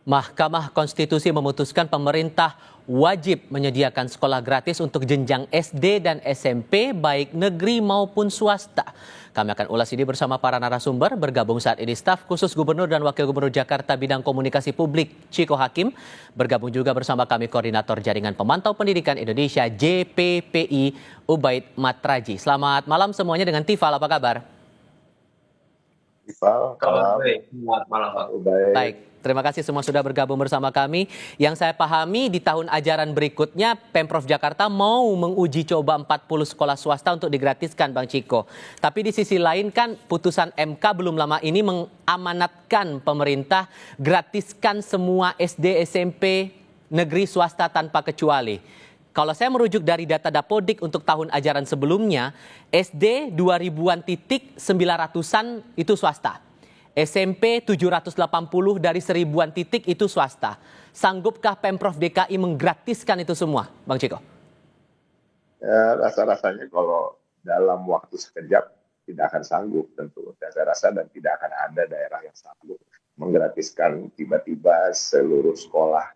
Mahkamah Konstitusi memutuskan pemerintah wajib menyediakan sekolah gratis untuk jenjang SD dan SMP baik negeri maupun swasta. Kami akan ulas ini bersama para narasumber. Bergabung saat ini staf khusus Gubernur dan Wakil Gubernur Jakarta bidang komunikasi publik Chiko Hakim. Bergabung juga bersama kami Koordinator Jaringan Pemantau Pendidikan Indonesia JPPI Ubaid Matraji. Selamat malam semuanya dengan Tifal, apa kabar? Tifal, Selamat malam Pak Ubaid. Baik, terima kasih semua sudah bergabung bersama kami. Yang saya pahami di tahun ajaran berikutnya Pemprov Jakarta mau menguji coba 40 sekolah swasta untuk digratiskan Bang Chiko. Tapi di sisi lain kan putusan MK belum lama ini mengamanatkan pemerintah gratiskan semua SD, SMP, negeri swasta tanpa kecuali. Kalau saya merujuk dari data Dapodik untuk tahun ajaran sebelumnya, SD 2000-an titik 900-an itu swasta. SMP 780 dari 1000-an titik itu swasta. Sanggupkah Pemprov DKI menggratiskan itu semua, Bang Chiko? Ya, rasa-rasanya kalau dalam waktu sekejap tidak akan sanggup tentu. Dan saya rasa dan tidak akan ada daerah yang sanggup menggratiskan tiba-tiba seluruh sekolah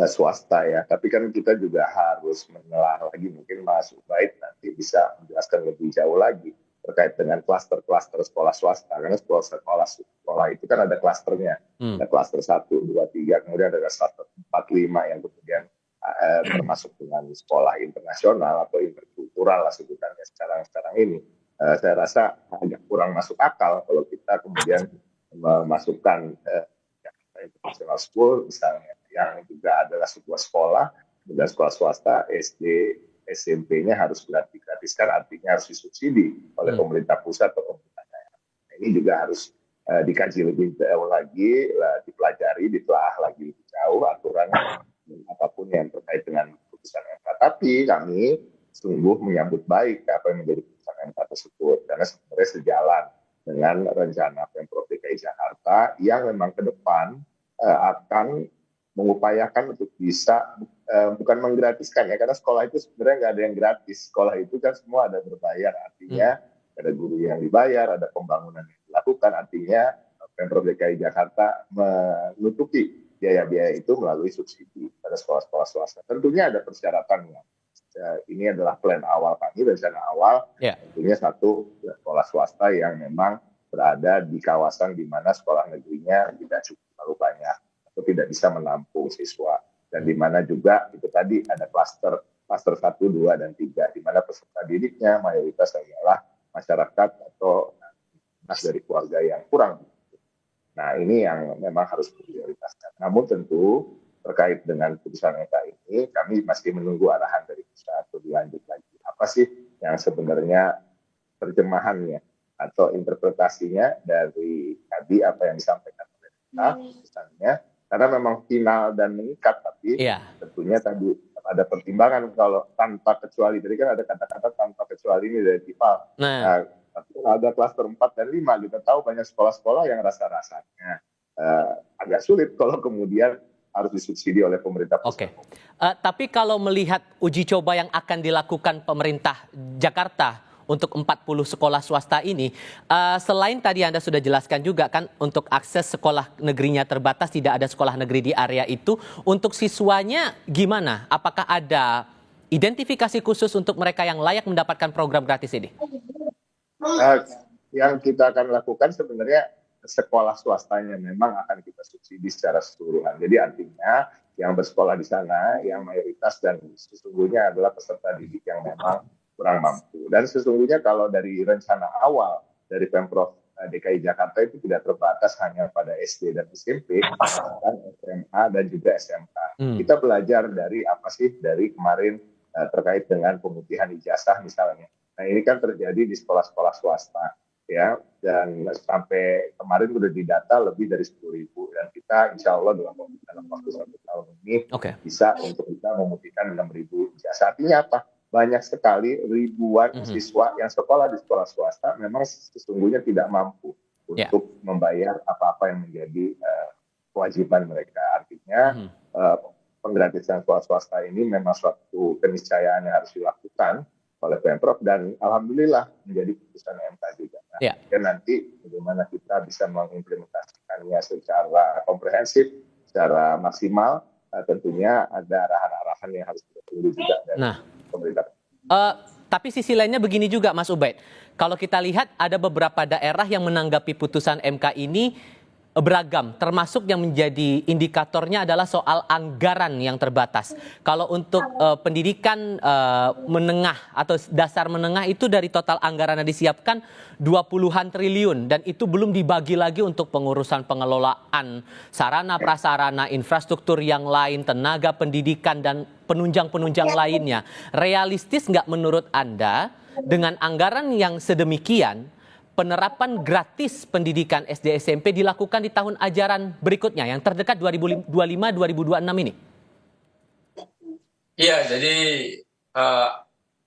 swasta ya. Tapi kan kita juga harus menelaah lagi, mungkin Mas Ubaid nanti bisa menjelaskan lebih jauh lagi terkait dengan klaster-klaster sekolah swasta. Karena sekolah itu kan ada klasternya. Ada klaster 1, 2, 3, kemudian ada klaster 4, 5 yang kemudian termasuk dengan sekolah internasional atau interkultural lah sebutannya sekarang ini. Saya rasa agak kurang masuk akal kalau kita kemudian memasukkan International School misalnya, yang juga adalah sebuah sekolah, dan sekolah swasta, SD, SMP-nya harus digratiskan, artinya harus disubsidi oleh pemerintah pusat atau pemerintah daerah. Ini juga harus dikaji lebih jauh lagi, dipelajari, ditelaah lagi lebih jauh aturan apapun yang terkait dengan putusan MK. Tapi kami sungguh menyambut baik apa yang menjadi putusan MK tersebut, karena sebenarnya sejalan dengan rencana Pemprov DKI Jakarta yang memang ke depan akan mengupayakan untuk bisa bukan menggratiskan ya, karena sekolah itu sebenarnya nggak ada yang gratis. Sekolah itu kan semua ada berbayar, artinya ada guru yang dibayar, ada pembangunan yang dilakukan, artinya Pemprov DKI Jakarta menutupi biaya-biaya itu melalui subsidi pada sekolah-sekolah swasta. Tentunya ada persyaratannya. Ini adalah plan awal kami, rencana awal. Tentunya satu sekolah swasta yang memang berada di kawasan di mana sekolah negerinya tidak cukup terlalu banyak atau tidak bisa menampung siswa, dan di mana juga itu tadi ada klaster 1, 2, dan 3 di mana peserta didiknya mayoritas adalah masyarakat atau dari keluarga yang kurang. Nah, ini yang memang harus diprioritaskan. Namun tentu terkait dengan putusan MK ini kami masih menunggu arahan dari pusat lebih lanjut lagi. Apa sih yang sebenarnya terjemahannya atau interpretasinya dari tadi apa yang disampaikan oleh kita, misalnya, karena memang final dan mengikat, tapi tentunya tadi ada pertimbangan kalau tanpa kecuali. Jadi kan ada kata-kata tanpa kecuali ini dari Tifal. Nah, tapi ada klaster 4 dan 5, kita tahu banyak sekolah-sekolah yang rasa-rasanya agak sulit kalau kemudian harus disubsidi oleh pemerintah pusat. Tapi kalau melihat uji coba yang akan dilakukan pemerintah Jakarta untuk 40 sekolah swasta ini, selain tadi Anda sudah jelaskan juga kan untuk akses sekolah negerinya terbatas, tidak ada sekolah negeri di area itu, untuk siswanya gimana? Apakah ada identifikasi khusus untuk mereka yang layak mendapatkan program gratis ini? Yang kita akan lakukan sebenarnya sekolah swastanya memang akan kita subsidi secara keseluruhan. Jadi artinya yang bersekolah di sana yang mayoritas dan sesungguhnya adalah peserta didik yang memang kurang mampu. Dan sesungguhnya kalau dari rencana awal dari Pemprov DKI Jakarta itu tidak terbatas hanya pada SD dan SMP, dan SMA dan juga SMK. Kita belajar dari apa sih dari kemarin terkait dengan pemutihan ijazah misalnya. Nah, ini kan terjadi di sekolah-sekolah swasta ya, dan sampai kemarin sudah didata lebih dari 10.000, dan kita insya Allah dalam waktu 1 tahun ini bisa memutihkan 6.000 ijazah. Artinya apa? Banyak sekali ribuan siswa yang sekolah di sekolah swasta memang sesungguhnya tidak mampu untuk membayar apa-apa yang menjadi kewajiban mereka. Artinya penggratisan sekolah swasta ini memang suatu keniscayaan yang harus dilakukan oleh Pemprov, dan alhamdulillah menjadi putusan MK juga. Dan nanti bagaimana kita bisa mengimplementasikannya secara komprehensif secara maksimal. Tentunya ada arahan-arahan yang harus kita tunggu juga dari Nah, pemerintah. tapi sisi lainnya begini juga Mas Ubaid. Kalau kita lihat ada beberapa daerah yang menanggapi putusan MK ini beragam, termasuk yang menjadi indikatornya adalah soal anggaran yang terbatas. Kalau untuk pendidikan menengah atau dasar menengah itu dari total anggaran yang disiapkan 20-an triliun dan itu belum dibagi lagi untuk pengurusan pengelolaan sarana prasarana, infrastruktur yang lain, tenaga pendidikan dan penunjang-penunjang lainnya. Realistis nggak menurut Anda dengan anggaran yang sedemikian penerapan gratis pendidikan SD SMP dilakukan di tahun ajaran berikutnya yang terdekat 2025-2026 ini? Iya, jadi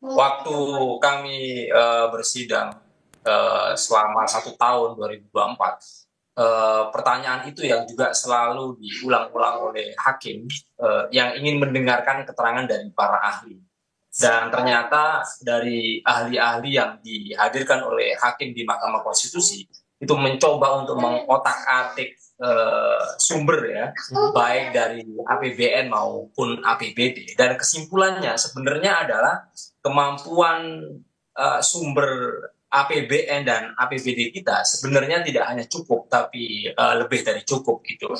waktu kami bersidang selama 1 tahun 2024, pertanyaan itu yang juga selalu diulang-ulang oleh hakim yang ingin mendengarkan keterangan dari para ahli. Dan ternyata dari ahli-ahli yang dihadirkan oleh hakim di Mahkamah Konstitusi itu mencoba untuk mengotak-atik sumber ya, baik dari APBN maupun APBD. Dan kesimpulannya sebenarnya adalah kemampuan sumber APBN dan APBD kita sebenarnya tidak hanya cukup, tapi lebih dari cukup gitu.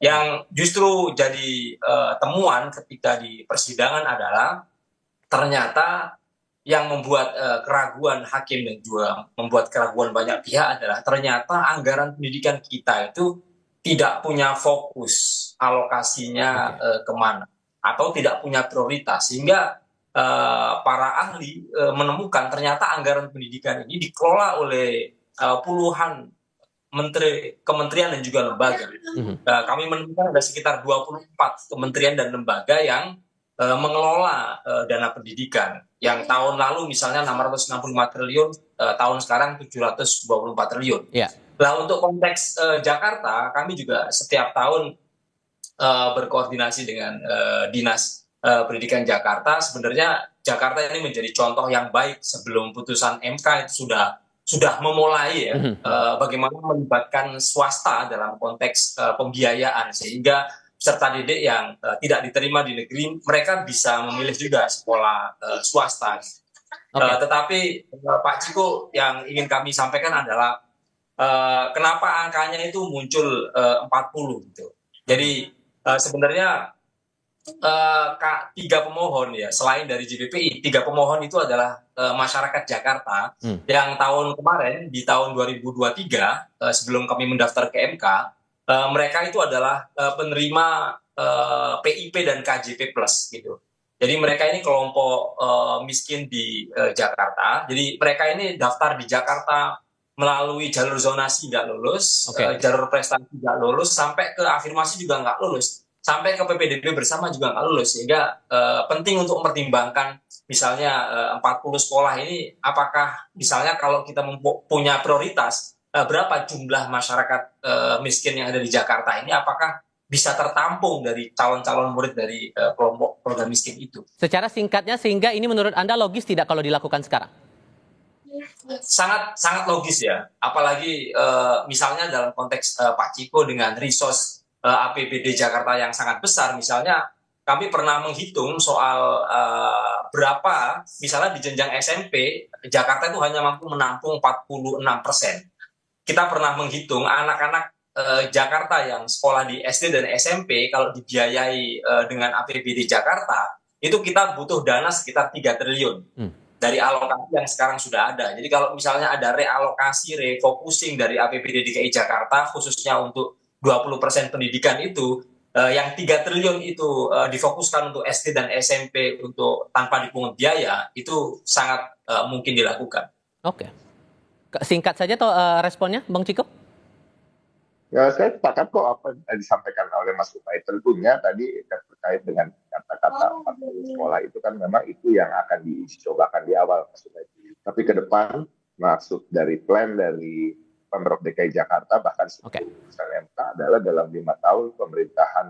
Yang justru jadi temuan ketika di persidangan adalah ternyata yang membuat keraguan hakim dan juga membuat keraguan banyak pihak adalah ternyata anggaran pendidikan kita itu tidak punya fokus alokasinya kemana atau tidak punya prioritas sehingga para ahli menemukan ternyata anggaran pendidikan ini dikelola oleh puluhan kementerian dan juga lembaga. Kami menemukan ada sekitar 24 kementerian dan lembaga yang mengelola dana pendidikan yang tahun lalu misalnya 665 triliun, tahun sekarang 724 triliun. Ya. Nah untuk konteks Jakarta, kami juga setiap tahun berkoordinasi dengan Dinas Pendidikan Jakarta. Sebenarnya Jakarta ini menjadi contoh yang baik sebelum putusan MK itu sudah memulai ya bagaimana melibatkan swasta dalam konteks pembiayaan sehingga peserta didik yang tidak diterima di negeri, mereka bisa memilih juga sekolah swasta. Tetapi Pak Ciko yang ingin kami sampaikan adalah kenapa angkanya itu muncul 40 gitu. Jadi sebenarnya tiga pemohon ya, selain dari JPPI, tiga pemohon itu adalah masyarakat Jakarta yang tahun kemarin di tahun 2023 sebelum kami mendaftar ke MK, mereka itu adalah penerima PIP dan KJP plus gitu. Jadi mereka ini kelompok miskin di Jakarta. Jadi mereka ini daftar di Jakarta melalui jalur zonasi nggak lulus, jalur prestasi nggak lulus, sampai ke afirmasi juga nggak lulus, sampai ke PPDB bersama juga nggak lulus. Sehingga penting untuk mempertimbangkan misalnya 40 sekolah ini, apakah misalnya kalau kita punya prioritas, berapa jumlah masyarakat miskin yang ada di Jakarta ini, apakah bisa tertampung dari calon-calon murid dari kelompok program miskin itu. Secara singkatnya, sehingga ini menurut Anda logis tidak kalau dilakukan sekarang? Sangat logis ya, apalagi misalnya dalam konteks Pak Ciko dengan resource APBD Jakarta yang sangat besar, misalnya kami pernah menghitung soal berapa misalnya di jenjang SMP Jakarta itu hanya mampu menampung 46%. Kita pernah menghitung anak-anak Jakarta yang sekolah di SD dan SMP kalau dibiayai dengan APBD Jakarta itu kita butuh dana sekitar 3 triliun dari alokasi yang sekarang sudah ada. Jadi kalau misalnya ada realokasi, refocusing dari APBD DKI Jakarta khususnya untuk 20% pendidikan itu, yang 3 triliun itu difokuskan untuk SD dan SMP untuk tanpa dipungut biaya, itu sangat mungkin dilakukan. Oke. Singkat saja responnya, Bang Ciko? Ya, saya sepakat kok apa yang disampaikan oleh Mas Ubaid. Tentunya tadi terkait dengan kata-kata 40 sekolah itu kan memang itu yang akan dicobakan di awal, Mas Ubaid. Tapi ke depan, maksud dari plan dari Pemprov DKI Jakarta bahkan sebelum putusan MK adalah dalam 5 tahun pemerintahan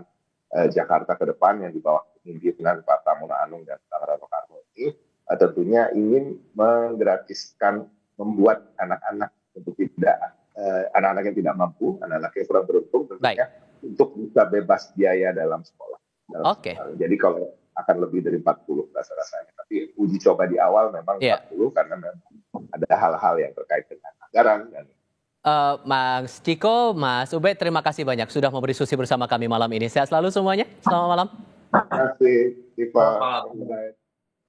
Jakarta ke depan yang di bawah pimpinan Pak Pramono Anung dan Pak Rano Karno ini tentunya ingin menggratiskan, membuat anak-anak untuk tidak anak-anak yang tidak mampu, anak-anak yang kurang beruntung tentunya untuk bisa bebas biaya dalam sekolah. Oke. Jadi kalau akan lebih dari 40 rasa-rasanya. Tapi uji coba di awal memang Iya. 40 karena memang ada hal-hal yang terkait dengan anggaran. Dan Mas Ciko, Mas Ubed, terima kasih banyak sudah mau berdiskusi bersama kami malam ini. Sehat selalu semuanya. Selamat malam. terima kasih, Tifa. Selamat malam. Bye.